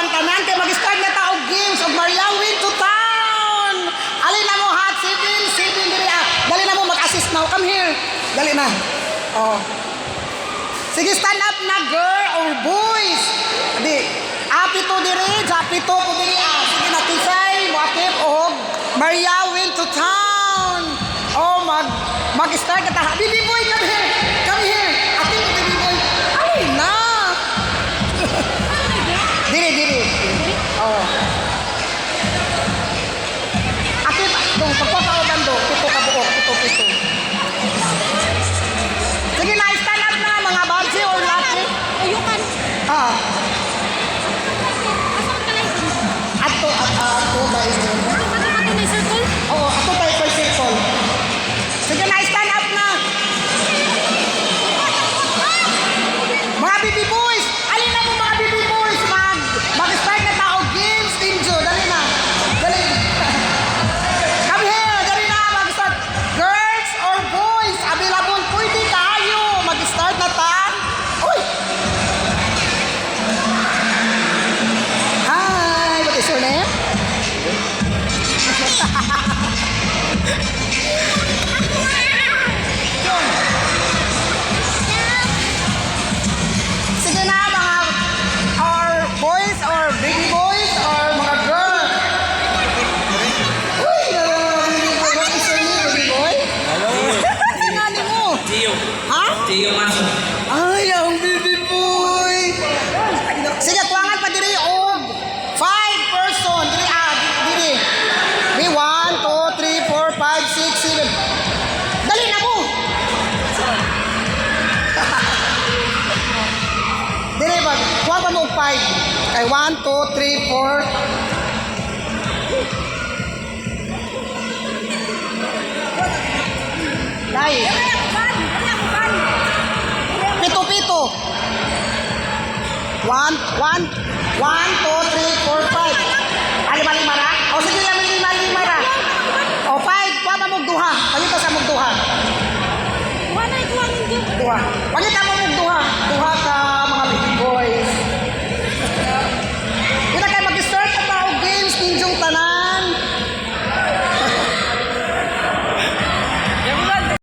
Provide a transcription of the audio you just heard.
ang tanan kay mag-start na taog games og Mariang win to town. Alin na mo hot civil diri ah. Dali na mo mag-assist now. Come here. Dali na. Oh. Sige, stand up na girl or boys. Di, apito diri, japito ko diri ah. Sige na kisay, wakip og Maria win to town. Oh, mag-start na ta. Bibi boy, come here. Come here. Atin ko bibi boy. Ay na. Diri. Oh. Atin, dong, pagpapauban do. Pito ka buok, pito. Sige na, stand up na mga Babsi or Lucky. Ayukan. Ah. Asam ka lang. Ato ba ito? Ano na circle? Oo, ato tayo per circle. Sige na, stand up na. Mga baby boys, alin na mo mga baby boys, mag-start na tao games, Team Jo, dali na. Dali. Come here, dali na, mag-start. Girls or boys, available, pwede kayo. Mag-start na ta. Uy! Hi, what is your name? Sige na mga or boys or baby boys or mga girl. Uy, what is your name, baby boy? Sa nani mo? Tio. Ha? Tio Maso. Ay, ang baby boy. Sige, tuwangan pa diri og 5 person. Diri. Di 1, 2, 3, 4, 5, 6, 7. Dali na mo. Dili ba? Tuwa pa mo 5. Kay 1, 2, 3, 4. Dai. Pito. 1, 2, 3, 4,